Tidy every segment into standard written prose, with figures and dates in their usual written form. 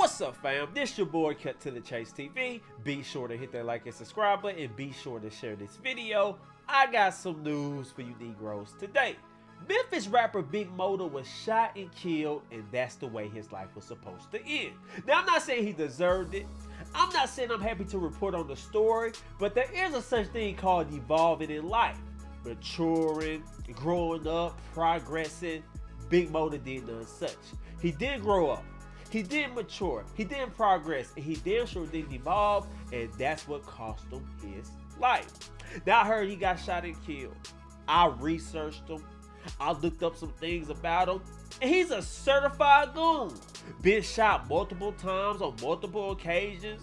What's up, fam? This your boy Cut to the Chase TV. Be sure to hit that like and subscribe button and be sure to share this video. I got some news for you Negroes today. Memphis rapper Big Mota was shot and killed, and that's the way his life was supposed to end. Now, I'm not saying he deserved it. I'm not saying I'm happy to report on the story, but there is a such thing called evolving in life. Maturing, growing up, progressing. Big Mota did none such. He did grow up. He did mature, he did progress, and he damn sure did evolve, and that's what cost him his life. Now, I heard he got shot and killed. I researched him. I looked up some things about him, and he's a certified goon. Been shot multiple times on multiple occasions.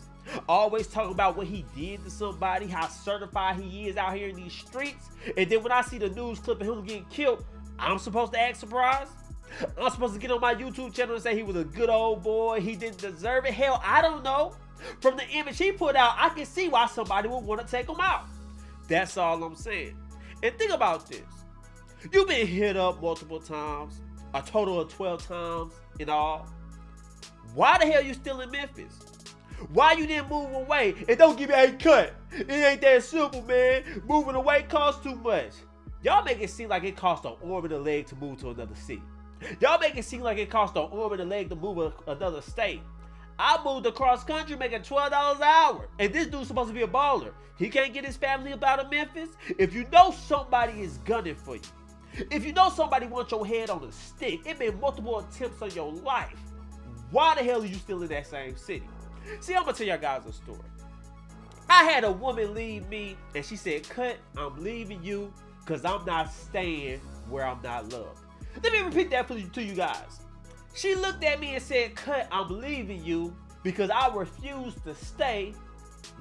Always talking about what he did to somebody, how certified he is out here in these streets. And then when I see the news clip of him getting killed, I'm supposed to act surprised? I'm supposed to get on my YouTube channel and say he was a good old boy, he didn't deserve it? Hell, I don't know. From the image he put out, I can see why somebody would want to take him out. That's all I'm saying. And think about this. You've been hit up multiple times, a total of 12 times in all. Why the hell you still in Memphis? Why you didn't move away? And don't give me a cut. It ain't that simple, man. Moving away costs too much. Y'all make it seem like it costs an arm and a leg to move to another city. Y'all make it seem like it costs an arm and a leg to move another state. I moved across country making $12 an hour. And this dude's supposed to be a baller. He can't get his family up out of Memphis? If you know somebody is gunning for you, if you know somebody wants your head on a stick, it been multiple attempts on your life, why the hell are you still in that same city? See, I'm going to tell y'all guys a story. I had a woman leave me, and she said, "Cut, I'm leaving you because I'm not staying where I'm not loved." Let me repeat that to you guys. She looked at me and said, "Cut, I'm leaving you because I refuse to stay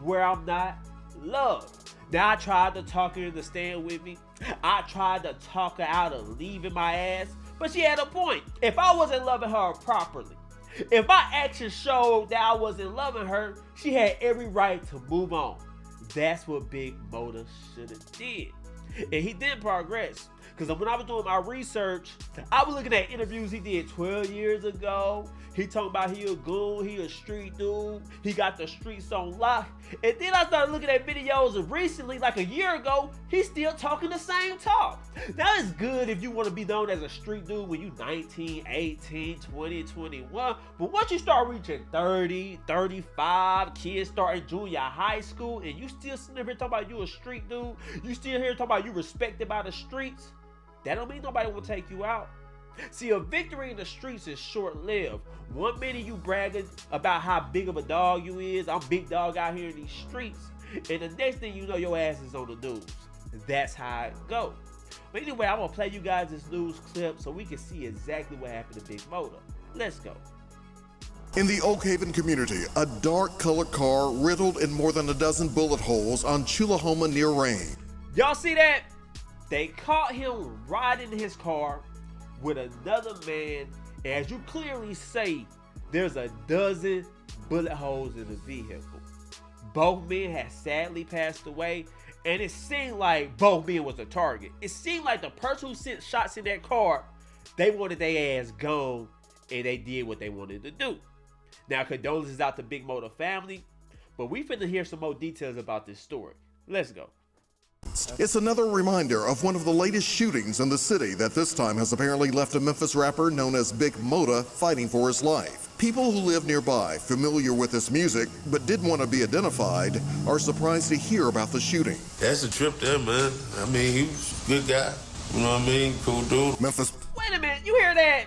where I'm not loved." Now, I tried to talk her into staying with me. I tried to talk her out of leaving my ass, but she had a point. If I wasn't loving her properly, if my actions showed that I wasn't loving her, she had every right to move on. That's what Big Mota should have did. And he did progress. Because when I was doing my research, I was looking at interviews he did 12 years ago. He talking about he a goon, he a street dude, he got the streets on lock. And then I started looking at videos of recently, like a year ago, he's still talking the same talk. Now, it's good if you want to be known as a street dude when you 19, 18, 20, 21. But once you start reaching 30, 35, kids starting junior high school, and you still sitting here talking about you a street dude, you still here talking about you respected by the streets, that don't mean nobody will take you out. See, a victory in the streets is short-lived. One minute you bragging about how big of a dog you is, I'm big dog out here in these streets, and the next thing you know, your ass is on the news. That's how it goes. But anyway, I'm gonna play you guys this news clip so we can see exactly what happened to Big Mota. Let's go. In the Oak Haven community, a dark-colored car riddled in more than a dozen bullet holes on Chulahoma near Rain. Y'all see that? They caught him riding in his car with another man, and as you clearly say, there's a dozen bullet holes in the vehicle. Both men had sadly passed away, and it seemed like both men was a target. It seemed like the person who sent shots in that car, they wanted their ass gone, and they did what they wanted to do. Now, condolences out to Big Mota family, but we finna hear some more details about this story. Let's go. It's another reminder of one of the latest shootings in the city that this time has apparently left a Memphis rapper known as Big Mota fighting for his life. People who live nearby, familiar with his music, but didn't want to be identified, are surprised to hear about the shooting. That's a trip there, man. I mean, he was a good guy. You know what I mean? Cool dude. Memphis. Wait a minute, you hear that?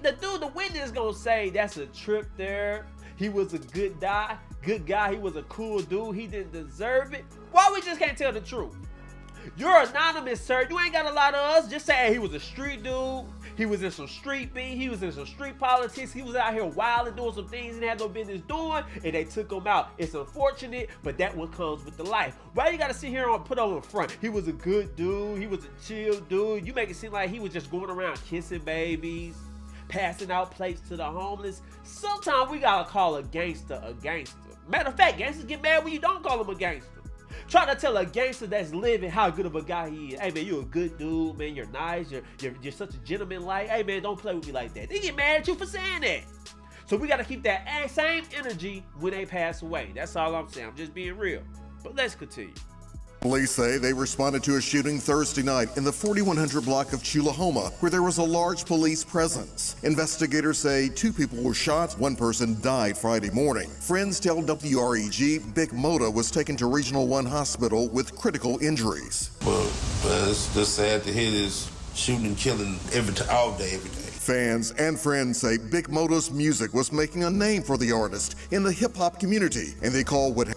The dude, the witness is gonna say that's a trip there. He was a good guy. He was a cool dude. He didn't deserve it. Why we just can't tell the truth? You're anonymous, sir. You ain't got a lot of us. Just say, hey, he was a street dude. He was in some street beat. He was in some street politics. He was out here wild and doing some things he had no business doing, and they took him out. It's unfortunate, but that one comes with the life. Why you gotta sit here and put on the front? He was a good dude. He was a chill dude. You make it seem like he was just going around kissing babies, passing out plates to the homeless. Sometimes we gotta call a gangster a gangster. Matter of fact, gangsters get mad when you don't call him a gangster. Try to tell a gangster that's living how good of a guy he is. Hey man, you're a good dude, man. You're nice. You're such a gentleman. Like, hey man, don't play with me like that. They get mad at you for saying that. So we got to keep that same energy when they pass away. That's all I'm saying. I'm just being real. But let's continue. Police say they responded to a shooting Thursday night in the 4100 block of Chulahoma, where there was a large police presence. Investigators say 2 people were shot, 1 person died Friday morning. Friends tell WREG Big Mota was taken to Regional 1 Hospital with critical injuries. Well, it's just sad to hear this shooting and killing all day, every day. Fans and friends say Big Mota's music was making a name for the artist in the hip-hop community, and they call what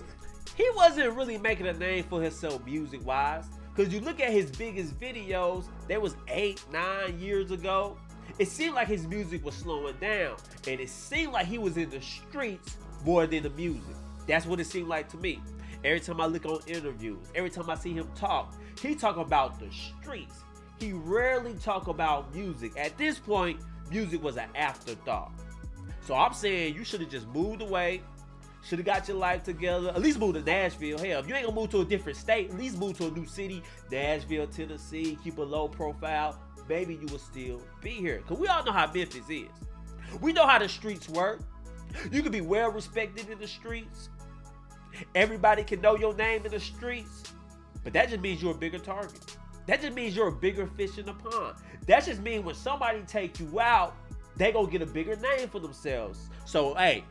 he wasn't really making a name for himself music-wise, because you look at his biggest videos, they was 8-9 years ago. It seemed like his music was slowing down, and it seemed like he was in the streets more than the music. That's what it seemed like to me. Every time I look on interviews, every time I see him talk, he talk about the streets. He rarely talk about music. At this point, music was an afterthought. So I'm saying you should have just moved away, should have got your life together, at least move to Nashville. Hell, if you ain't gonna move to a different state, at least move to a new city, Nashville, Tennessee, keep a low profile, maybe you will still be here. Because we all know how Memphis is. We know how the streets work. You can be well respected in the streets. Everybody can know your name in the streets. But that just means you're a bigger target. That just means you're a bigger fish in the pond. That just means when somebody take you out, they gonna get a bigger name for themselves. So, hey,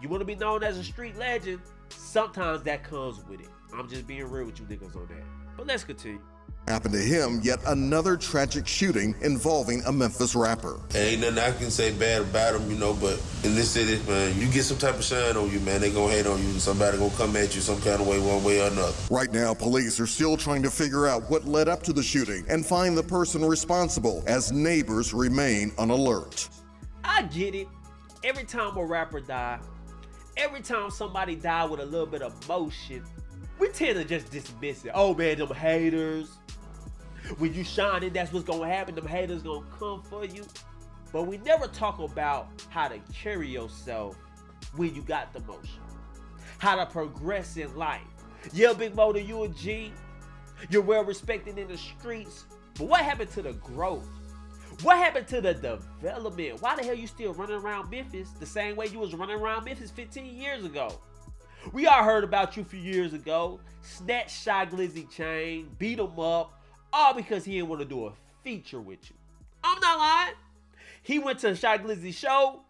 you want to be known as a street legend, sometimes that comes with it. I'm just being real with you niggas on that. But let's continue. happened to him yet another tragic shooting involving a Memphis rapper. Ain't nothing I can say bad about him, but in this city, man, you get some type of shine on you, man, they gonna hate on you, and somebody gonna come at you some kind of way, one way or another. Right now, police are still trying to figure out what led up to the shooting and find the person responsible as neighbors remain on alert. I get it. Every time a rapper die, every time somebody die with a little bit of emotion, we tend to just dismiss it. Oh man, them haters. When you shining, that's what's gonna happen. Them haters gonna come for you. But we never talk about how to carry yourself when you got the motion. How to progress in life. Yeah, Big Mota, you a G. You're well respected in the streets. But what happened to the growth? What happened to the development? Why the hell you still running around Memphis the same way you was running around Memphis 15 years ago? We all heard about you a few years ago. Snatch Shy Glizzy chain, beat him up, all because he didn't want to do a feature with you. I'm not lying. He went to Shy Glizzy's show,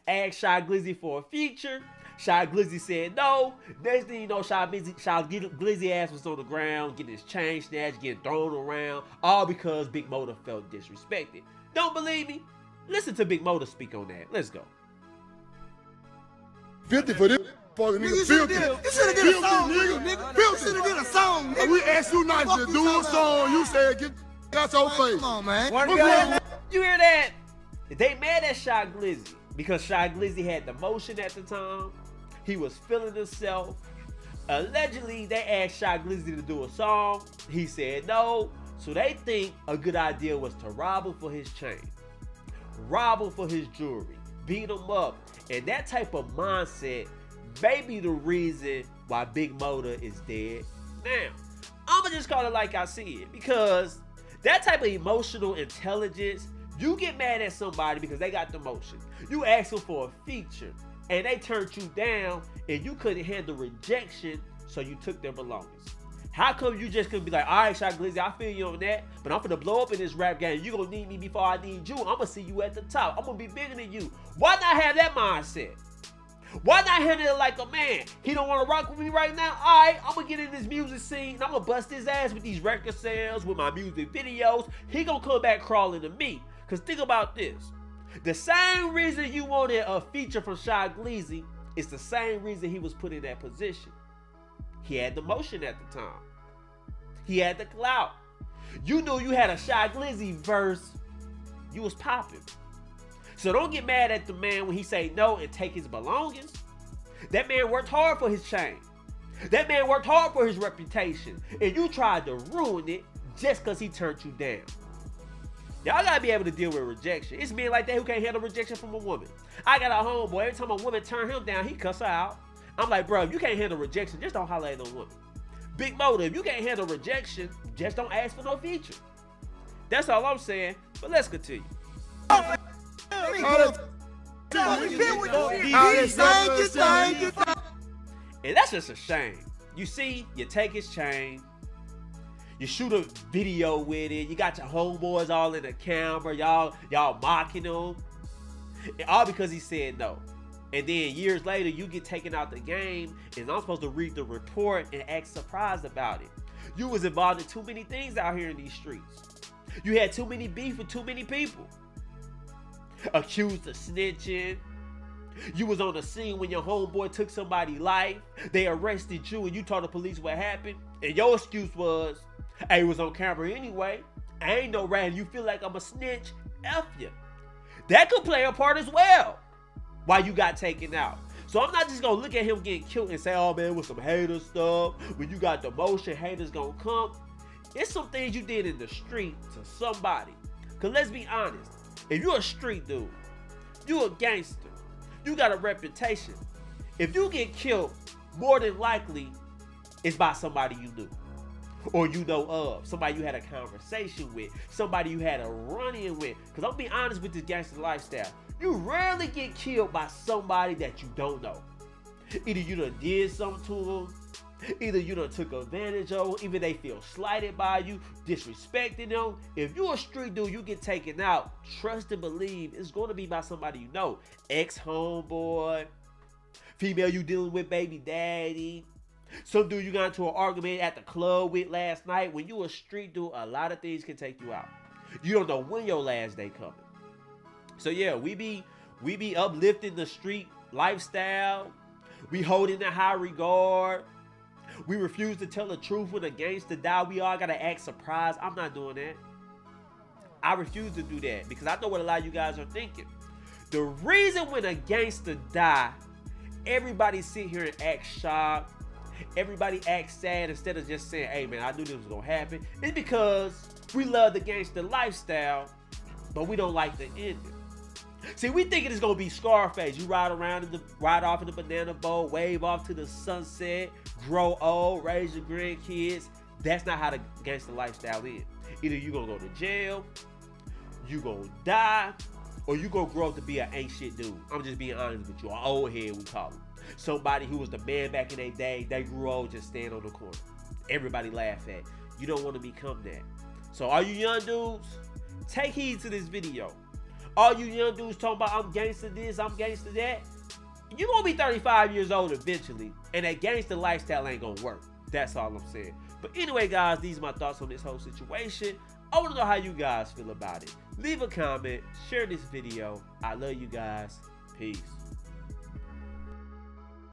asked Shy Glizzy for a feature. Shy Glizzy said no. Next thing you know, Shy Glizzy ass was on the ground, getting his chain snatched, getting thrown around, all because Big Mota felt disrespected. Don't believe me? Listen to Big Mota speak on that. Let's go. 50 for this fucking nigga. 50. You should have did a song, nigga. You should have did a song, nigga. We asked you not to do a song. You said get out your face. Come on, man. You hear that? They mad at Shy Glizzy because Shy Glizzy had the motion at the time. He was feeling himself. Allegedly, they asked Shy Glizzy to do a song. He said no. So they think a good idea was to rob him for his chain, rob him for his jewelry, beat him up. And that type of mindset may be the reason why Big Mota is dead now. I'ma just call it like I see it, because that type of emotional intelligence, you get mad at somebody because they got the motion. You ask them for a feature and they turned you down and you couldn't handle rejection, so you took their belongings. How come you just couldn't be like, all right, Shy Glizzy, I feel you on that, but I'm finna blow up in this rap game. You gonna need me before I need you. I'm gonna see you at the top. I'm gonna be bigger than you. Why not have that mindset? Why not handle it like a man? He don't wanna rock with me right now? All right, I'm gonna get in this music scene and I'm gonna bust his ass with these record sales, with my music videos. He gonna come back crawling to me. Cause think about this. The same reason you wanted a feature from Shy Glizzy is the same reason he was put in that position. He had the motion at the time. He had the clout. You knew you had a Shy Glizzy verse, you was popping. So don't get mad at the man when he say no and take his belongings. That man worked hard for his chain. That man worked hard for his reputation. And you tried to ruin it just because he turned you down. Y'all gotta be able to deal with rejection. It's men like that who can't handle rejection from a woman. I got a homeboy, every time a woman turn him down, he cuss her out. I'm like, bro, if you can't handle rejection, just don't holler at no woman. Big Mota, if you can't handle rejection, just don't ask for no feature. That's all I'm saying, but let's continue. Thank you. And that's just a shame. You see, you take his chain, you shoot a video with it, you got your homeboys all in the camera, y'all mocking him. And all because he said no. And then years later, you get taken out the game, and I'm supposed to read the report and act surprised about it. You was involved in too many things out here in these streets. You had too many beef with too many people. Accused of snitching. You was on the scene when your homeboy took somebody's life. They arrested you and you told the police what happened. And your excuse was, hey, it was on camera anyway. I ain't no rat. You feel like I'm a snitch? F you. That could play a part as well. Why you got taken out. So I'm not just gonna look at him getting killed and say, oh man, with some hater stuff. When you got the motion, haters gonna come. It's some things you did in the street to somebody. Cause let's be honest, if you're a street dude, you a gangster, you got a reputation. If you get killed, more than likely, it's by somebody you knew. Or you know of. Somebody you had a conversation with. Somebody you had a run-in with. Because I'm being honest with this gangster lifestyle. You rarely get killed by somebody that you don't know. Either you done did something to them. Either you done took advantage of them. Either they feel slighted by you. Disrespecting them. If you a street dude, you get taken out. Trust and believe it's going to be by somebody you know. Ex-homeboy. Female you dealing with baby daddy. Some dude you got into an argument at the club with last night. When you a street dude, a lot of things can take you out. You don't know when your last day coming. So yeah, we be uplifting the street lifestyle. We hold it in high regard. We refuse to tell the truth when a gangster die. We all gotta act surprised. I'm not doing that. I refuse to do that because I know what a lot of you guys are thinking. The reason when a gangster die, everybody sit here and act shocked. Everybody acts sad instead of just saying, hey man, I knew this was gonna happen. It's because we love the gangster lifestyle, but we don't like the ending. See, we thinking it's gonna be Scarface. You ride off in the banana boat, wave off to the sunset, grow old, raise your grandkids. That's not how the gangster lifestyle is. Either you gonna go to jail, you gonna die, or you gonna grow up to be an ain't shit dude. I'm just being honest with you, an old head we call him. Somebody who was the man back in their day, they grew old, just stand on the corner. Everybody laugh at. You don't want to become that. So all you young dudes, take heed to this video. All you young dudes talking about I'm gangster this, I'm gangster that. You're going to be 35 years old eventually, and that gangster lifestyle ain't going to work. That's all I'm saying. But anyway, guys, these are my thoughts on this whole situation. I want to know how you guys feel about it. Leave a comment, share this video. I love you guys. Peace.